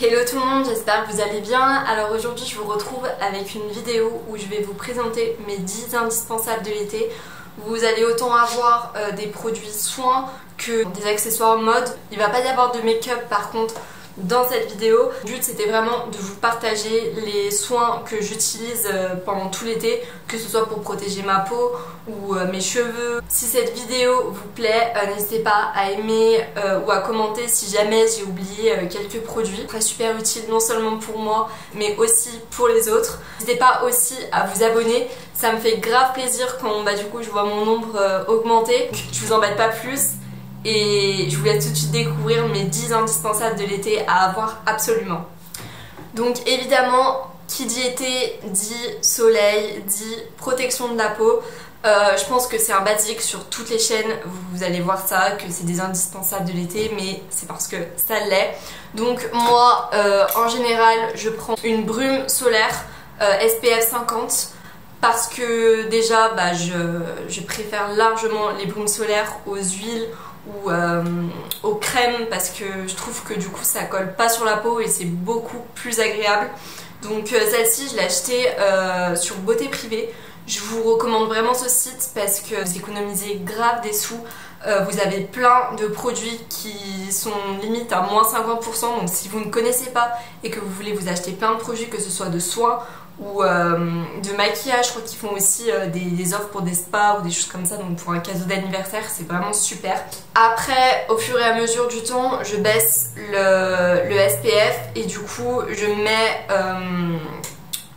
Hello tout le monde, j'espère que vous allez bien. Alors aujourd'hui je vous retrouve avec une vidéo où je vais vous présenter mes 10 indispensables de l'été. Vous allez autant avoir des produits soins que des accessoires mode. Il va pas y avoir de make-up par contre dans cette vidéo. Le but c'était vraiment de vous partager les soins que j'utilise pendant tout l'été, que ce soit pour protéger ma peau ou mes cheveux. Si cette vidéo vous plaît, n'hésitez pas à aimer ou à commenter si jamais j'ai oublié quelques produits. Très super utile non seulement pour moi mais aussi pour les autres. N'hésitez pas aussi à vous abonner, ça me fait grave plaisir quand du coup je vois mon nombre augmenter. Je vous embête pas plus. Et je vous laisse tout de suite découvrir mes 10 indispensables de l'été à avoir absolument. Donc évidemment, qui dit été dit soleil, dit protection de la peau. Je pense que c'est un basique sur toutes les chaînes, vous allez voir ça, que c'est des indispensables de l'été, mais c'est parce que ça l'est. Donc moi, en général, je prends une brume solaire SPF 50. Parce que déjà je préfère largement les brumes solaires aux huiles ou aux crèmes, parce que je trouve que du coup ça colle pas sur la peau et c'est beaucoup plus agréable. Donc celle-ci je l'ai achetée sur Beauté Privée. Je vous recommande vraiment ce site parce que vous économisez grave des sous. Vous avez plein de produits qui sont limite à moins 50%, donc si vous ne connaissez pas et que vous voulez vous acheter plein de produits, que ce soit de soins ou de maquillage, je crois qu'ils font aussi des offres pour des spas ou des choses comme ça, donc pour un cadeau d'anniversaire c'est vraiment super. Après, au fur et à mesure du temps, je baisse le SPF et du coup je mets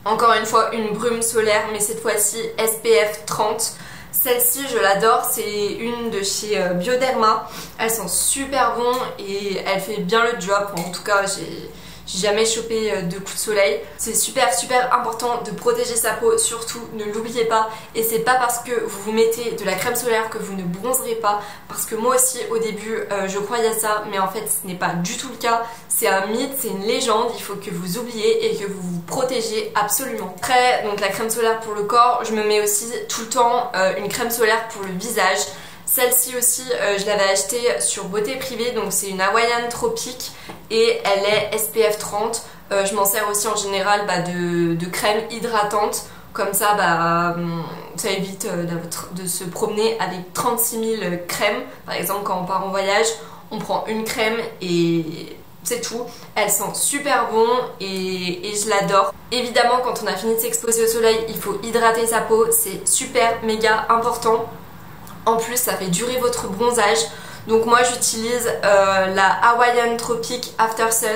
encore une fois une brume solaire, mais cette fois-ci SPF 30. Celle-ci je l'adore, c'est une de chez Bioderma. Elle sent super bon et elle fait bien le job. En tout cas j'ai jamais chopé de coups de soleil. C'est super important de protéger sa peau, surtout ne l'oubliez pas. Et c'est pas parce que vous vous mettez de la crème solaire que vous ne bronzerez pas, parce que moi aussi au début je croyais à ça, mais en fait ce n'est pas du tout le cas. C'est un mythe, c'est une légende, il faut que vous oubliez et que vous vous protégez absolument. Après, donc la crème solaire pour le corps, je me mets aussi tout le temps une crème solaire pour le visage. Celle-ci aussi, je l'avais achetée sur Beauté Privée, donc c'est une Hawaiian Tropique et elle est SPF 30. Je m'en sers aussi en général de crème hydratante, comme ça ça évite de se promener avec 36 000 crèmes. Par exemple, quand on part en voyage, on prend une crème et c'est tout. Elle sent super bon et je l'adore. Évidemment, quand on a fini de s'exposer au soleil, il faut hydrater sa peau, c'est super méga important. En plus ça fait durer votre bronzage. Donc moi j'utilise la Hawaiian Tropique After Sun.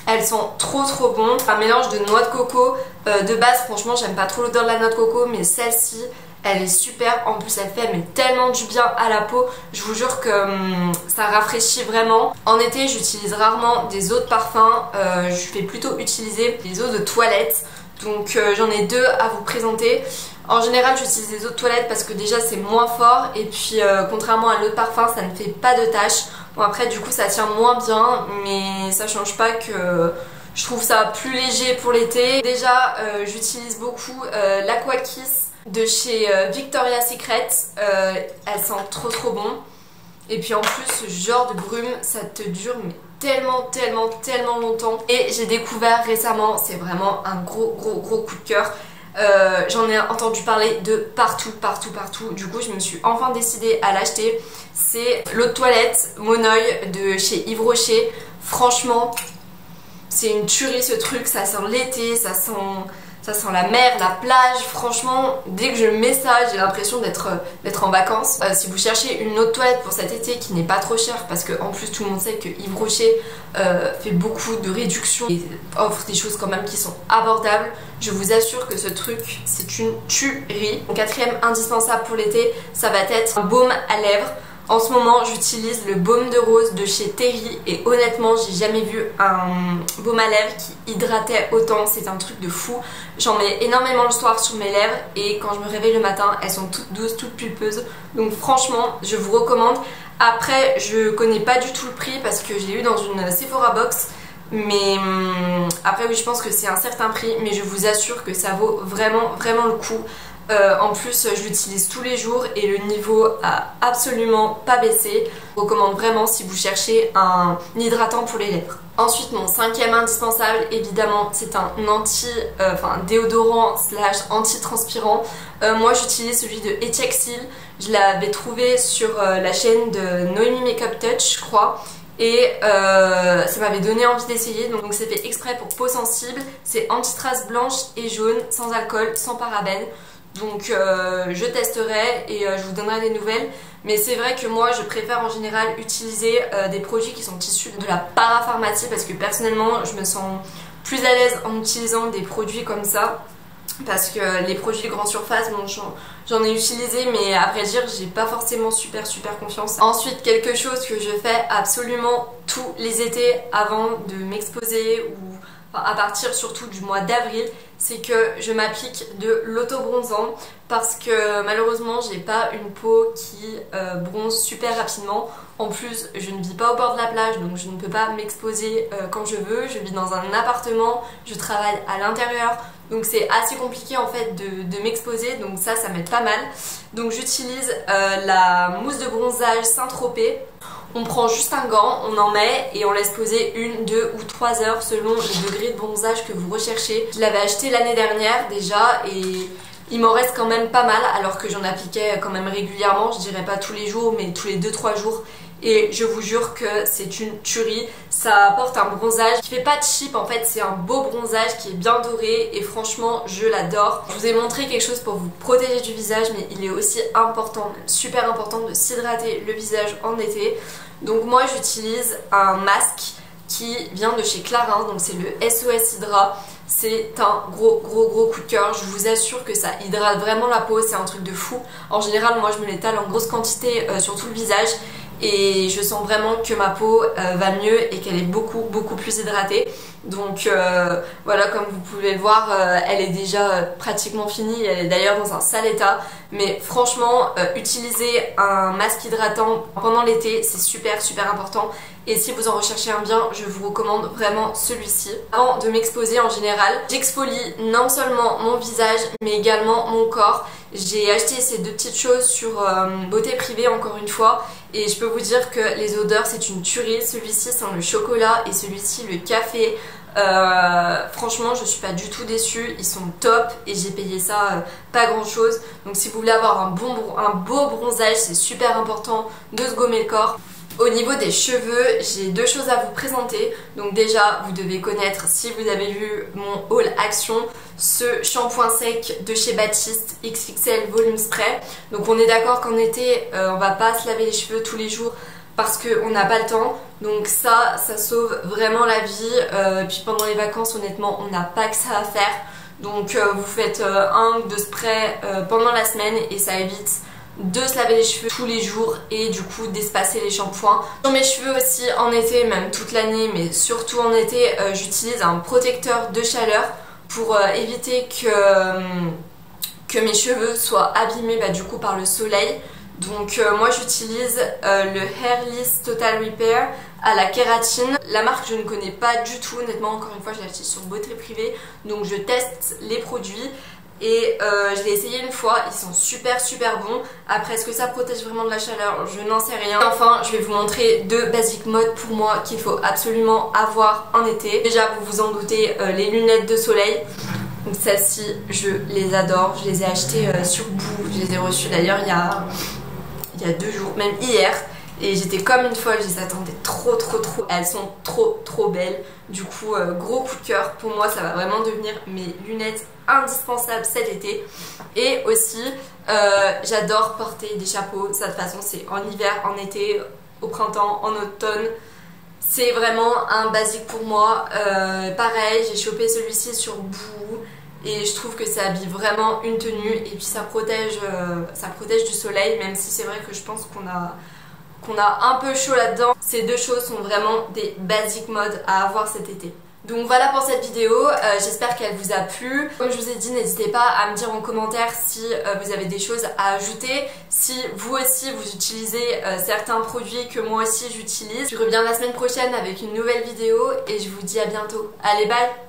Elles sont trop bon. Un mélange de noix de coco. De base franchement j'aime pas trop l'odeur de la noix de coco, mais celle-ci elle est super. En plus elle fait tellement du bien à la peau. Je vous jure que ça rafraîchit vraiment. En été j'utilise rarement des eaux de parfum. Je fais plutôt utiliser des eaux de toilette. Donc j'en ai deux à vous présenter. En général j'utilise des eaux de toilette parce que déjà c'est moins fort et puis contrairement à l'eau de parfum ça ne fait pas de taches. Bon après du coup ça tient moins bien, mais ça change pas que je trouve ça plus léger pour l'été. Déjà j'utilise beaucoup l'Aqua Kiss de chez Victoria's Secret. Elle sent trop bon. Et puis en plus ce genre de brume ça te dure mais tellement longtemps. Et j'ai découvert récemment, c'est vraiment un gros coup de cœur. J'en ai entendu parler de partout. Du coup je me suis enfin décidée à l'acheter. C'est l'eau de toilette Monoeil de chez Yves Rocher. Franchement c'est une tuerie ce truc, ça sent l'été, ça sent la mer, la plage. Franchement dès que je mets ça j'ai l'impression d'être en vacances. Si vous cherchez une eau de toilette pour cet été qui n'est pas trop chère, parce que en plus tout le monde sait que Yves Rocher fait beaucoup de réductions et offre des choses quand même qui sont abordables, je vous assure que ce truc c'est une tuerie. Mon quatrième indispensable pour l'été, ça va être un baume à lèvres. En ce moment j'utilise le baume de rose de chez Terry et honnêtement j'ai jamais vu un baume à lèvres qui hydratait autant, c'est un truc de fou. J'en mets énormément le soir sur mes lèvres et quand je me réveille le matin elles sont toutes douces, toutes pulpeuses, donc franchement je vous recommande. Après je connais pas du tout le prix parce que je l'ai eu dans une Sephora box, mais après oui je pense que c'est un certain prix, mais je vous assure que ça vaut vraiment le coup. En plus je l'utilise tous les jours et le niveau a absolument pas baissé. Je vous recommande vraiment si vous cherchez un hydratant pour les lèvres. Ensuite, mon cinquième indispensable, évidemment, c'est un déodorant slash anti-transpirant. Moi, j'utilise celui de Ethiaxil. Je l'avais trouvé sur la chaîne de Noémie Makeup Touch, je crois. Et ça m'avait donné envie d'essayer, donc c'est fait exprès pour peau sensible. C'est anti-traces blanches et jaunes, sans alcool, sans parabènes. Donc je testerai et je vous donnerai des nouvelles. Mais c'est vrai que moi je préfère en général utiliser des produits qui sont issus de la parapharmacie, parce que personnellement je me sens plus à l'aise en utilisant des produits comme ça. Parce que les produits de grande surface, bon, j'en ai utilisé, mais à vrai dire j'ai pas forcément super confiance. Ensuite, quelque chose que je fais absolument tous les étés avant de m'exposer, ou à partir surtout du mois d'avril, c'est que je m'applique de l'autobronzant, parce que malheureusement j'ai pas une peau qui bronze super rapidement. En plus, je ne vis pas au bord de la plage, donc je ne peux pas m'exposer quand je veux. Je vis dans un appartement, je travaille à l'intérieur, donc c'est assez compliqué en fait de m'exposer, donc ça m'aide pas mal. Donc j'utilise la mousse de bronzage Saint-Tropez. On prend juste un gant, on en met et on laisse poser 1, 2 ou 3 heures selon le degré de bronzage que vous recherchez. Je l'avais acheté l'année dernière déjà et il m'en reste quand même pas mal, alors que j'en appliquais quand même régulièrement, je dirais pas tous les jours mais tous les 2-3 jours. Et je vous jure que c'est une tuerie, ça apporte un bronzage qui fait pas cheap en fait, c'est un beau bronzage qui est bien doré et franchement je l'adore. Je vous ai montré quelque chose pour vous protéger du visage, mais il est aussi important, super important de s'hydrater le visage en été. Donc moi j'utilise un masque qui vient de chez Clarins, donc c'est le SOS Hydra. C'est un gros coup de cœur, je vous assure que ça hydrate vraiment la peau, c'est un truc de fou. En général moi je me l'étale en grosse quantité sur tout le visage et je sens vraiment que ma peau va mieux et qu'elle est beaucoup plus hydratée. Donc voilà, comme vous pouvez le voir, elle est déjà pratiquement finie, elle est d'ailleurs dans un sale état. Mais franchement, utiliser un masque hydratant pendant l'été, c'est super important. Et si vous en recherchez un bien, je vous recommande vraiment celui-ci. Avant de m'exposer en général, j'exfolie non seulement mon visage, mais également mon corps. J'ai acheté ces deux petites choses sur Beauté Privée encore une fois. Et je peux vous dire que les odeurs, c'est une tuerie. Celui-ci sent le chocolat et celui-ci le café. Franchement je suis pas du tout déçue, ils sont top et j'ai payé ça pas grand chose. Donc si vous voulez avoir un beau bronzage, c'est super important de se gommer le corps. Au niveau des cheveux, j'ai deux choses à vous présenter. Donc déjà, vous devez connaître, si vous avez vu mon haul action, ce shampoing sec de chez Baptiste XXL Volume Spray. Donc on est d'accord qu'en été, on va pas se laver les cheveux tous les jours parce qu'on n'a pas le temps. Donc ça sauve vraiment la vie. Puis pendant les vacances, honnêtement, on n'a pas que ça à faire. Donc vous faites un ou deux sprays pendant la semaine et ça évite de se laver les cheveux tous les jours et du coup d'espacer les shampoings. Sur mes cheveux aussi en été, même toute l'année, mais surtout en été, j'utilise un protecteur de chaleur pour éviter que mes cheveux soient abîmés du coup par le soleil. Donc moi j'utilise le Hairless Total Repair à la kératine. La marque je ne connais pas du tout, honnêtement, encore une fois je l'ai acheté sur Beauté Privée. Donc je teste les produits. Et je l'ai essayé une fois, ils sont super bons. Après, est-ce que ça protège vraiment de la chaleur? Je n'en sais rien. Enfin, je vais vous montrer deux basic mode pour moi qu'il faut absolument avoir en été. Déjà, vous vous en doutez, les lunettes de soleil. Donc celles-ci, je les adore. Je les ai achetées sur Boo. Je les ai reçues d'ailleurs il y a 2 jours, même hier. Et j'étais comme une folle, je les attendais trop. Elles sont trop belles. Du coup, gros coup de cœur. Pour moi, ça va vraiment devenir mes lunettes indispensables cet été. Et aussi, j'adore porter des chapeaux. Ça, de toute façon, c'est en hiver, en été, au printemps, en automne. C'est vraiment un basique pour moi. Pareil, j'ai chopé celui-ci sur Boo. Et je trouve que ça habille vraiment une tenue. Et puis ça protège du soleil, même si c'est vrai que je pense qu'on a un peu chaud là-dedans. Ces deux choses sont vraiment des basic modes à avoir cet été. Donc voilà pour cette vidéo, j'espère qu'elle vous a plu. Comme je vous ai dit, n'hésitez pas à me dire en commentaire si vous avez des choses à ajouter, si vous aussi vous utilisez certains produits que moi aussi j'utilise. Je reviens la semaine prochaine avec une nouvelle vidéo et je vous dis à bientôt. Allez, bye!